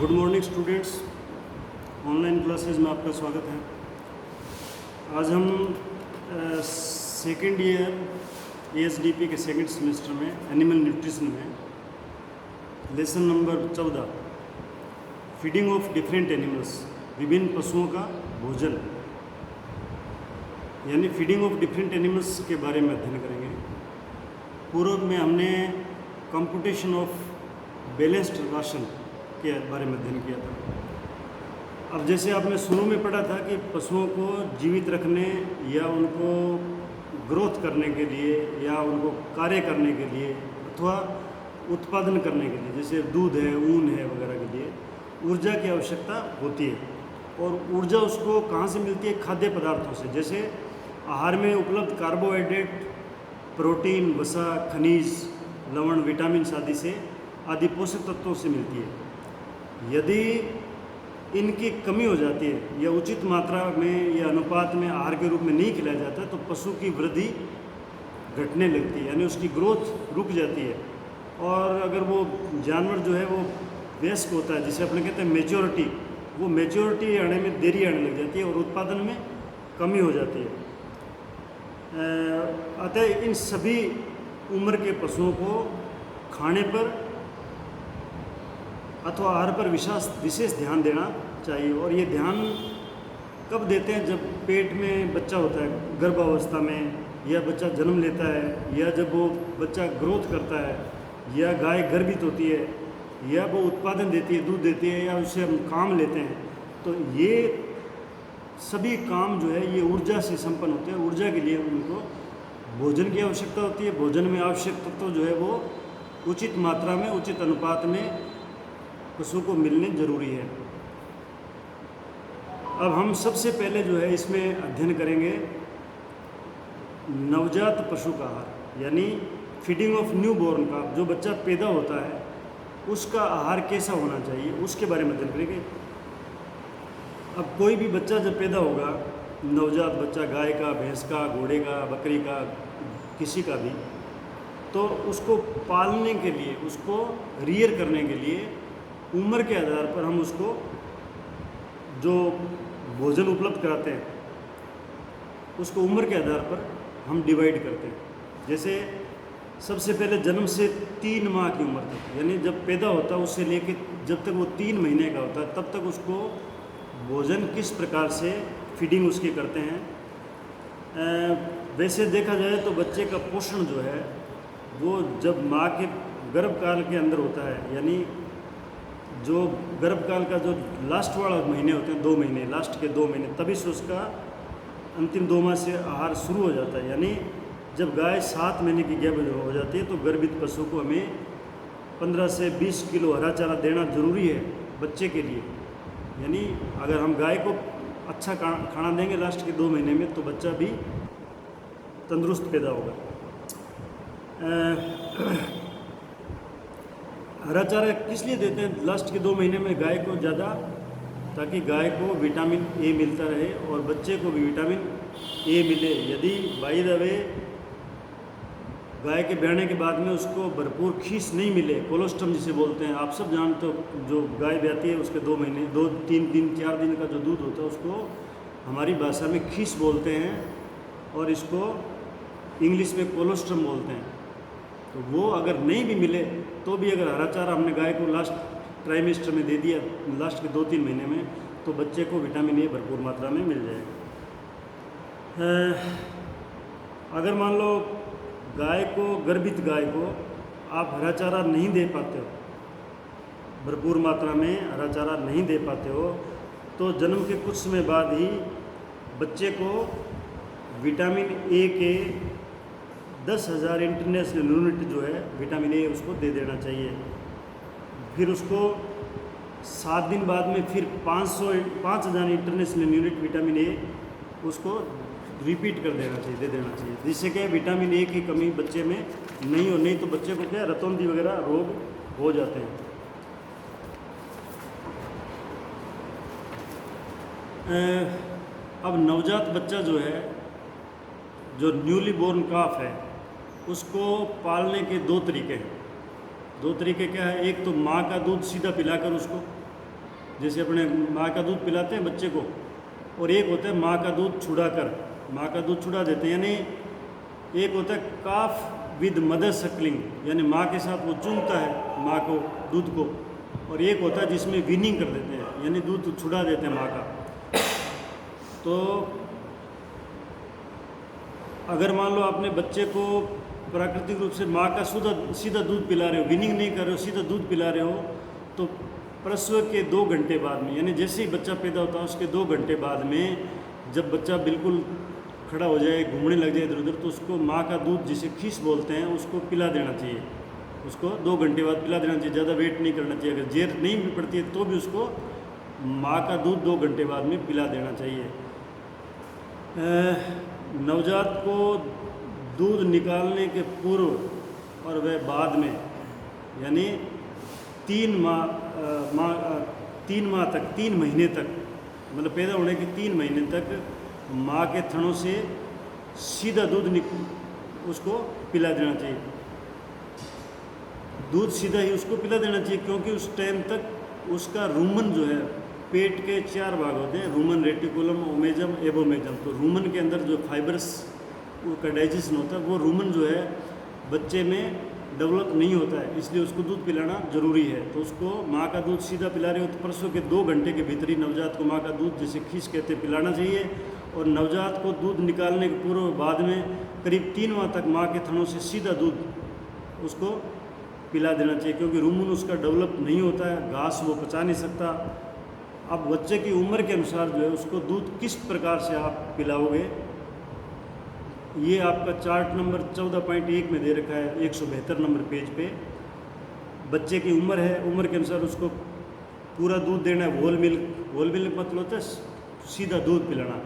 Good morning students, online classes में आपका स्वागत है। आज हम सेकेंड ईयर एएसडीपी के सेकेंड सेमेस्टर में एनिमल न्यूट्रिशन में lesson number 14 feeding of different animals, विभिन्न पशुओं का भोजन यानी फीडिंग ऑफ डिफरेंट एनिमल्स के बारे में अध्ययन करेंगे। पूर्व में हमने कंप्यूटेशन ऑफ बैलेंस्ड राशन के बारे में अध्ययन किया था। अब जैसे आपने शुरू में पढ़ा था कि पशुओं को जीवित रखने या उनको ग्रोथ करने के लिए या उनको कार्य करने के लिए अथवा उत्पादन करने के लिए, जैसे दूध है, ऊन है वगैरह के लिए ऊर्जा की आवश्यकता होती है। और ऊर्जा उसको कहाँ से मिलती है? खाद्य पदार्थों से। जैसे आहार में उपलब्ध कार्बोहाइड्रेट, प्रोटीन, वसा, खनिज, लवण, विटामिन आदि पोषक तत्वों से मिलती है। यदि इनकी कमी हो जाती है या उचित मात्रा में या अनुपात में आहार के रूप में नहीं खिलाया जाता तो पशु की वृद्धि घटने लगती है, यानी उसकी ग्रोथ रुक जाती है। और अगर वो जानवर जो है वो वयस्क होता है, जिसे अपने कहते हैं मेच्योरिटी, वो मेच्योरिटी आने में देरी आने लग जाती है और उत्पादन में कमी हो जाती है। अतः इन सभी उम्र के पशुओं को खाने पर अथवा आहार पर विशेष ध्यान देना चाहिए। और ये ध्यान कब देते हैं? जब पेट में बच्चा होता है, गर्भावस्था में, या बच्चा जन्म लेता है, या जब वो बच्चा ग्रोथ करता है, या गाय गर्भित होती है, या वो उत्पादन देती है, दूध देती है, या उससे हम काम लेते हैं। तो ये सभी काम जो है ये ऊर्जा से संपन्न होते हैं। ऊर्जा के लिए उनको भोजन की आवश्यकता होती है। भोजन में आवश्यक तत्व जो है वो उचित मात्रा में, उचित अनुपात में पशु को मिलने जरूरी है। अब हम सबसे पहले जो है इसमें अध्ययन करेंगे नवजात पशु का आहार, यानी फीडिंग ऑफ न्यू बॉर्न का। जो बच्चा पैदा होता है उसका आहार कैसा होना चाहिए उसके बारे में अध्ययन करेंगे। अब कोई भी बच्चा जब पैदा होगा, नवजात बच्चा, गाय का, भैंस का, घोड़े का, बकरी का, किसी का भी, तो उसको पालने के लिए, उसको रियर करने के लिए उम्र के आधार पर हम उसको जो भोजन उपलब्ध कराते हैं उसको उम्र के आधार पर हम डिवाइड करते हैं। जैसे सबसे पहले जन्म से 3 माह की उम्र तक, यानी जब पैदा होता है उससे लेके जब तक वो 3 महीने का होता है तब तक उसको भोजन किस प्रकार से फीडिंग उसकी करते हैं। वैसे देखा जाए तो बच्चे का पोषण जो है वो जब माँ के गर्भकाल के अंदर होता है, यानी जो गर्भकाल का जो लास्ट वाला महीने होते हैं, 2 महीने, लास्ट के 2 महीने, तभी से उसका अंतिम 2 माह से आहार शुरू हो जाता है। यानी जब गाय 7 महीने की गैप हो जाती है तो गर्भित पशु को हमें 15 से 20 किलो हरा चारा देना जरूरी है बच्चे के लिए। यानी अगर हम गाय को अच्छा खाना देंगे लास्ट के 2 महीने में तो बच्चा भी तंदुरुस्त पैदा होगा। हरा चारा किस लिए देते हैं लास्ट के 2 महीने में गाय को ज़्यादा? ताकि गाय को विटामिन ए मिलता रहे और बच्चे को भी विटामिन ए मिले। यदि बाय द वे गाय के ब्याने के बाद में उसको भरपूर खीस नहीं मिले, कोलोस्ट्रम जिसे बोलते हैं, आप सब जानते हो, जो गाय ब्याती है उसके 2 महीने, 2-3 दिन, 4 दिन का जो दूध होता है उसको हमारी भाषा में खीस बोलते हैं और इसको इंग्लिश में कोलोस्ट्रम बोलते हैं। तो वो अगर नहीं भी मिले तो भी अगर हरा चारा हमने गाय को लास्ट ट्राइमेस्टर में दे दिया, लास्ट के 2-3 महीने में, तो बच्चे को विटामिन ए भरपूर मात्रा में मिल जाएगा। अगर मान लो गाय को, गर्भित गाय को आप हरा चारा नहीं दे पाते हो, भरपूर मात्रा में हरा चारा नहीं दे पाते हो, तो जन्म के कुछ समय बाद ही बच्चे को विटामिन ए के 10,000 इंटरनेशनल यूनिट जो है विटामिन ए उसको दे देना चाहिए। फिर उसको 7 दिन बाद में फिर 5,000 इंटरनेशनल यूनिट विटामिन ए उसको रिपीट कर देना चाहिए, दे देना चाहिए, जिससे कि विटामिन ए की कमी बच्चे में नहीं हो। नहीं तो बच्चे को क्या रतौंधी वगैरह रोग हो जाते हैं। अब नवजात बच्चा जो है, जो न्यूली बोर्न काफ है, उसको पालने के 2 तरीके हैं। 2 तरीके क्या है? एक तो माँ का दूध सीधा पिलाकर उसको जैसे अपने माँ का दूध पिलाते हैं बच्चे को, और एक होता है माँ का दूध छुड़ा कर, माँ का दूध छुड़ा देते हैं, यानी एक होता है काफ विद मदर सकलिंग, यानी माँ के साथ वो चूमता है माँ को, दूध को, और एक होता है जिसमें वीनिंग कर देते हैं, यानी दूध छुड़ा देते हैं माँ का। तो अगर मान लो आपने बच्चे को प्राकृतिक रूप से माँ का सीधा दूध पिला रहे हो, विनिंग नहीं कर रहे हो, सीधा दूध पिला रहे हो, तो प्रसव के 2 घंटे बाद में, यानी जैसे ही बच्चा पैदा होता है उसके 2 घंटे बाद में, जब बच्चा बिल्कुल खड़ा हो जाए, घूमने लग जाए इधर उधर, तो उसको माँ का दूध जिसे खीस बोलते हैं उसको पिला देना चाहिए। उसको 2 घंटे बाद पिला देना चाहिए, ज़्यादा वेट नहीं करना चाहिए। अगर जेर नहीं भी पड़ती है तो भी उसको माँ का दूध 2 घंटे बाद में पिला देना चाहिए। नवजात को दूध निकालने के पूर्व और वह बाद में, यानी 3 माह तक, 3 महीने तक, मतलब पैदा होने के 3 महीने तक माँ के थनों से सीधा दूध उसको पिला देना चाहिए। दूध सीधा ही उसको पिला देना चाहिए, क्योंकि उस टाइम तक उसका रूमन जो है, पेट के 4 भाग होते हैं, रूमन, रेटिकुलम, ओमेजम, एबोमेजम। तो रूमन के अंदर जो फाइबर्स का डाइजेशन होता है वो रूमन जो है बच्चे में डेवलप नहीं होता है, इसलिए उसको दूध पिलाना ज़रूरी है। तो उसको माँ का दूध सीधा पिला रहे हो तो प्रसव के 2 घंटे के भीतर ही नवजात को माँ का दूध, जिसे खीस कहते हैं, पिलाना चाहिए। और नवजात को दूध निकालने के पूर्व बाद में करीब 3 माह तक माँ के थनों से सीधा दूध उसको पिला देना चाहिए, क्योंकि रूमन उसका डेवलप नहीं होता है, घास वो पचा नहीं सकता। अब बच्चे की उम्र के अनुसार जो है उसको दूध किस प्रकार से आप पिलाओगे, ये आपका चार्ट नंबर 14.1 में दे रखा है, 172 नंबर पेज पे। बच्चे की उम्र है, उम्र के अनुसार उसको पूरा दूध देना है, होल मिल्क मतलब होता है सीधा दूध पिलाना।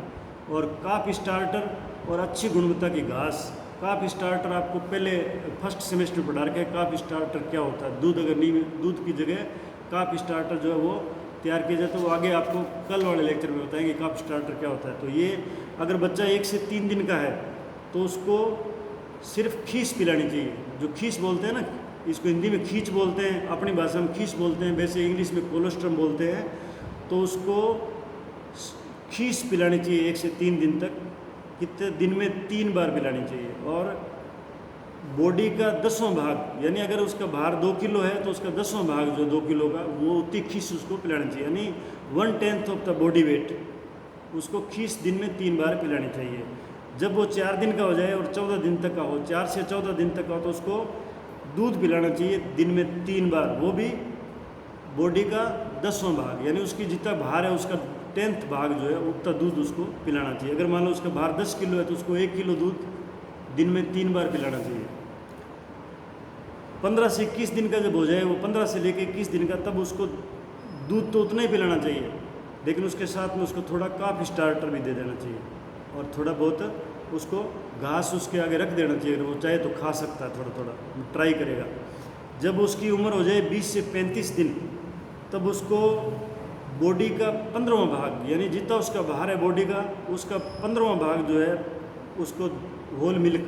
और काफ स्टार्टर और अच्छी गुणवत्ता की घास। काफ स्टार्टर आपको पहले फर्स्ट सेमेस्टर पढ़ा रखा है, काफ स्टार्टर क्या होता है। दूध अगर नहीं, दूध की जगह काफ स्टार्टर जो है वो तैयार किया जाए, तो वो आगे आपको कल वाले लेक्चर में बताएंगे काफ स्टार्टर क्या होता है। तो ये अगर बच्चा 1 से 3 दिन का है तो उसको सिर्फ खीस पिलानी चाहिए। जो खीस बोलते हैं ना, इसको हिंदी में खींच बोलते हैं, अपनी भाषा में खीस बोलते हैं, वैसे इंग्लिश में कोलोस्ट्रम बोलते हैं। तो उसको खीस पिलानी चाहिए 1 से 3 दिन तक। कितने दिन में 3 बार पिलानी चाहिए। और बॉडी का 10वां भाग, यानी अगर उसका भार 2 किलो है तो उसका 10वां भाग जो 2 किलो का, वो उतनी खीस उसको पिलानी चाहिए, यानी 1/10 ऑफ द बॉडी वेट उसको खीस दिन में 3 बार पिलानी चाहिए। जब वो 4 दिन का हो जाए और 14 दिन तक का हो, 4 से 14 दिन तक का हो, तो उसको दूध पिलाना चाहिए दिन में 3 बार, वो भी बॉडी का 10वां भाग, यानी उसकी जितना भार है उसका 10th भाग जो है उतना दूध उसको पिलाना चाहिए। अगर मान लो उसका भार 10 किलो है तो उसको 1 किलो दूध दिन में 3 बार पिलाना चाहिए। 15 से 21 दिन का जब हो जाए, वो 15 से लेकर 21 दिन का, तब उसको दूध तो उतना ही पिलाना चाहिए, लेकिन उसके साथ में उसको थोड़ा काफ स्टार्टर भी दे देना चाहिए और थोड़ा बहुत उसको घास उसके आगे रख देना चाहिए। अगर वो चाहे तो खा सकता है, थोड़ा थोड़ा ट्राई करेगा। जब उसकी उम्र हो जाए 20 से 35 दिन, तब उसको बॉडी का 15वां भाग, यानी जितना उसका भार है बॉडी का, उसका 15वां भाग जो है उसको होल मिल्क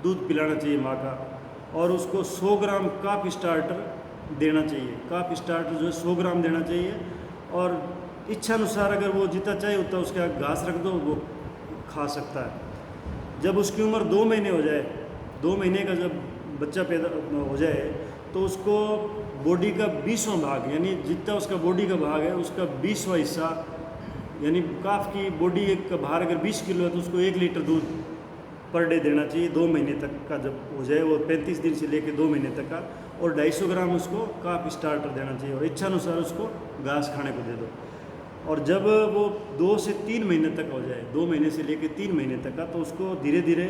दूध पिलाना चाहिए माँ का। और उसको 100 ग्राम काफ स्टार्टर देना चाहिए। काफ स्टार्टर जो है 100 ग्राम देना चाहिए। और इच्छानुसार अगर वो जितना चाहे उतना उसके आगे घास रख दो, वो खा सकता है। जब उसकी उम्र 2 महीने हो जाए, 2 महीने का जब बच्चा पैदा हो जाए, तो उसको बॉडी का 20वां भाग, यानी जितना उसका बॉडी का भाग है उसका 20वां हिस्सा, यानी काफ की बॉडी का भार अगर 20 किलो है तो उसको 1 लीटर दूध पर डे देना चाहिए 2 महीने तक का जब हो जाए, वो 35 दिन से लेकर 2 महीने तक का। और 250 ग्राम उसको काफ स्टार्टर देना चाहिए और इच्छानुसार उसको घास खाने को दे दो। और जब वो 2 से 3 महीने तक हो जाए, 2 महीने से लेकर 3 महीने तक का, तो उसको धीरे धीरे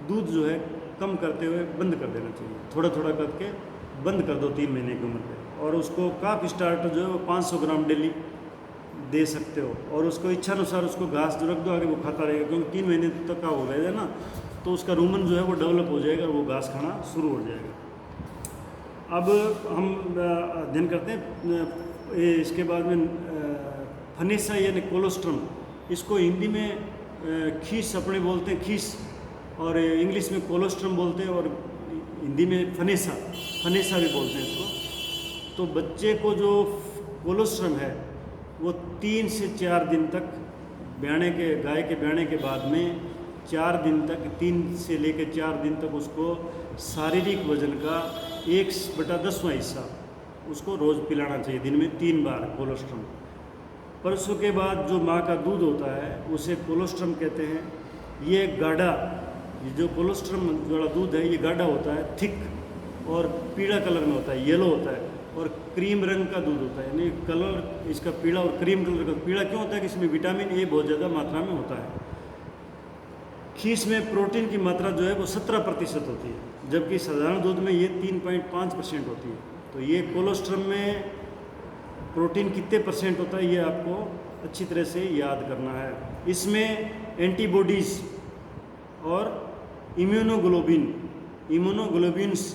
दूध जो है कम करते हुए बंद कर देना चाहिए। थोड़ा थोड़ा करके बंद कर दो 3 महीने की उम्र पे। और उसको काफ स्टार्टर जो है वो 500 ग्राम डेली दे सकते हो। और उसको इच्छानुसार उसको घास जो रख दो, आगे वो खाता रहेगा, क्योंकि 3 महीने तक का हो गया है ना, तो उसका रूमन जो है वो डेवलप हो जाएगा और वो घास खाना शुरू हो जाएगा। अब हम अध्ययन करते हैं इसके बाद में फनेसा यानी कोलोस्ट्रम। इसको हिंदी में खीस अपने बोलते हैं, खीस, और इंग्लिश में कोलोस्ट्रम बोलते हैं, और हिंदी में फनेसा भी बोलते हैं इसको। तो बच्चे को जो कोलोस्ट्रम है वो 3 से 4 दिन तक गाय के ब्याने के बाद में 4 दिन तक, 3 से लेकर 4 दिन तक उसको शारीरिक वजन का 1/10वां हिस्सा उसको रोज़ पिलाना चाहिए, दिन में 3 बार कोलोस्ट्रम। परसों के बाद जो माँ का दूध होता है उसे कोलोस्ट्रम कहते हैं। ये गाढ़ा, ये जो कोलोस्ट्रम वाला दूध है ये गाढ़ा होता है, थिक और पीला कलर में होता है, येलो होता है और क्रीम रंग का दूध होता है, यानी कलर इसका पीला और क्रीम कलर का। पीला क्यों होता है कि इसमें विटामिन ए बहुत ज़्यादा मात्रा में होता है। खीस में प्रोटीन की मात्रा जो है वो 17% होती है, जबकि साधारण दूध में ये 3.5% होती है। तो ये कोलोस्ट्रम में प्रोटीन कितने परसेंट होता है ये आपको अच्छी तरह से याद करना है। इसमें एंटीबॉडीज़ और इम्यूनोग्लोबिन्स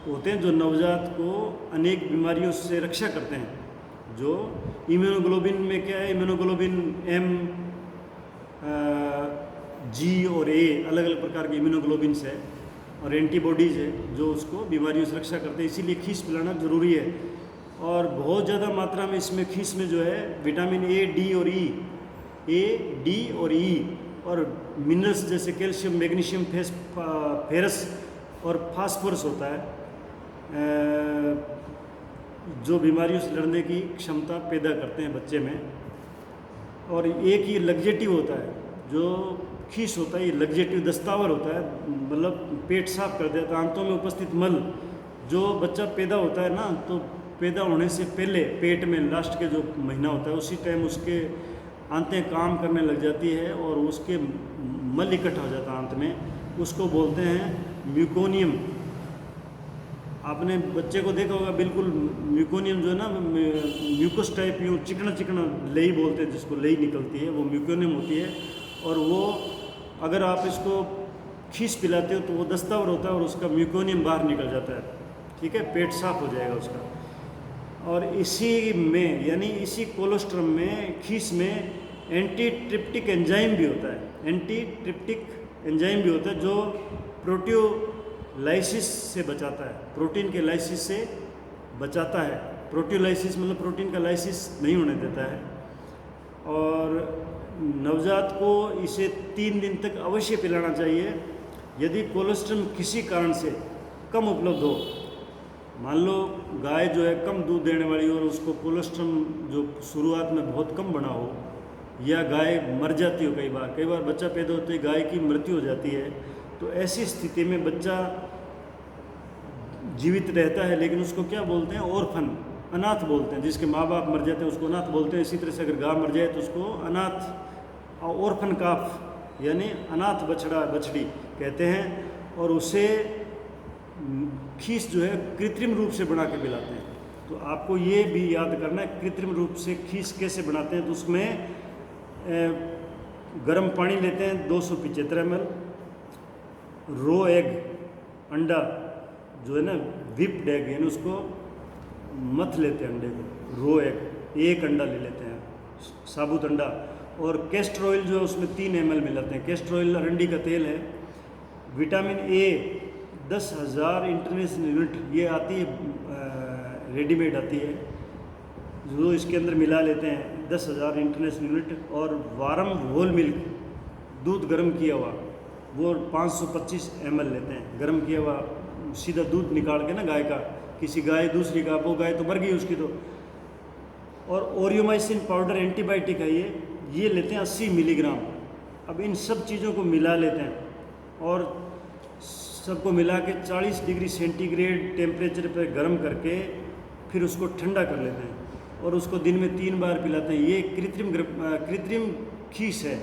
होते हैं जो नवजात को अनेक बीमारियों से रक्षा करते हैं। जो इम्यूनोग्लोबिन में क्या है, इम्यूनोग्लोबिन एम, जी और ए, अलग अलग प्रकार के इम्यूनोग्लोबिन्स है और एंटीबॉडीज़ है जो उसको बीमारियों से रक्षा करते हैं। इसीलिए खीस पिलाना ज़रूरी है। और बहुत ज़्यादा मात्रा में इसमें खीस में जो है विटामिन ए, डी और ई और मिनरल्स जैसे कैल्शियम, मैग्नीशियम, फेरस और फास्फोरस होता है, जो बीमारियों से लड़ने की क्षमता पैदा करते हैं बच्चे में। और एक ये लग्जेटिव होता है, जो खीस होता है ये लग्जेटिव दस्तावर होता है, मतलब पेट साफ कर देता है। आंतों में उपस्थित मल, जो बच्चा पैदा होता है ना, तो पैदा होने से पहले पेट में लास्ट के जो महीना होता है उसी टाइम उसके आंतें काम करने लग जाती है और उसके मल इकट्ठा हो जाता है आंत में, उसको बोलते हैं म्यूकोनियम। आपने बच्चे को देखा होगा, बिल्कुल म्यूकोनियम जो है ना, म्यूकस टाइप, यूँ चिकना चिकना लई बोलते हैं जिसको, लई निकलती है वो म्यूकोनियम होती है। और वो अगर आप इसको खीस पिलाते हो तो वो दस्तावर होता है और उसका म्यूकोनियम बाहर निकल जाता है, ठीक है, पेट साफ हो जाएगा उसका। और इसी में, यानी इसी कोलोस्ट्रम में, खीस में एंटीट्रिप्टिक एंजाइम भी होता है। एंटीट्रिप्टिक एंजाइम भी होता है जो प्रोटियोलाइसिस से बचाता है, प्रोटीन के लाइसिस से बचाता है। प्रोटियोलाइसिस मतलब प्रोटीन का लाइसिस नहीं होने देता है। और नवजात को इसे 3 दिन तक अवश्य पिलाना चाहिए। यदि कोलोस्ट्रम किसी कारण से कम उपलब्ध हो, मान लो गाय जो है कम दूध देने वाली और उसको कोलोस्ट्रम जो शुरुआत में बहुत कम बना हो, या गाय मर जाती हो, कई बार बच्चा पैदा होते ही गाय की मृत्यु हो जाती है, तो ऐसी स्थिति में बच्चा जीवित रहता है लेकिन उसको क्या बोलते हैं, ऑर्फन, अनाथ बोलते हैं। जिसके माँ बाप मर जाते हैं उसको अनाथ बोलते हैं। इसी तरह से अगर गाय मर जाए तो उसको अनाथ, ऑर्फन काफ यानी अनाथ बछड़ा, बछड़ी कहते हैं। और उसे खीस जो है कृत्रिम रूप से बना के पिलाते हैं। तो आपको ये भी याद करना है कृत्रिम रूप से खीस कैसे बनाते हैं। तो उसमें गर्म पानी लेते हैं 275 ml, रो एग, अंडा जो है ना, विप्ड एग, यानी उसको मथ लेते हैं अंडे को, रो एग, एक अंडा ले लेते हैं, साबुत अंडा। और कैस्टर ऑयल जो है उसमें 3 ml मिलाते हैं। कैस्टर ऑयल अरंडी का तेल है। विटामिन ए 10,000 इंटरनेशनल यूनिट, ये आती है रेडीमेड आती है, जो इसके अंदर मिला लेते हैं 10,000 इंटरनेशनल यूनिट। और वारम होल मिल्क, दूध गर्म किया हुआ, वो 525 ml लेते हैं, गर्म किया हुआ सीधा दूध निकाल के ना गाय का, किसी गाय दूसरी का, वो गाय तो मर गई उसकी तो। और ओरियोमाइसिन पाउडर एंटीबायोटिक है ये लेते हैं 80 मिलीग्राम। अब इन सब चीज़ों को मिला लेते हैं और सबको मिला के 40 डिग्री सेंटीग्रेड टेम्परेचर पर गर्म करके फिर उसको ठंडा कर लेते हैं और उसको दिन में 3 बार पिलाते हैं। ये कृत्रिम खीस है।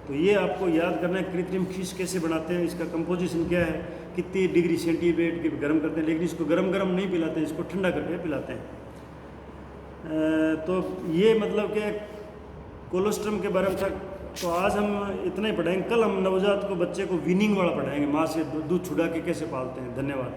तो ये आपको याद करना है कृत्रिम खीस कैसे बनाते हैं, इसका कंपोजिशन क्या है, कितनी डिग्री सेंटीग्रेड के गर्म करते हैं। लेकिन इसको गरम नहीं पिलाते हैं, इसको ठंडा करके पिलाते हैं। तो ये मतलब कि कोलोस्ट्रम के बारे में था। तो आज हम इतना ही पढ़ाएंगे। कल हम नवजात को, बच्चे को वीनिंग वाला पढ़ाएंगे, माँ से दूध छुड़ा के कैसे पालते हैं। धन्यवाद।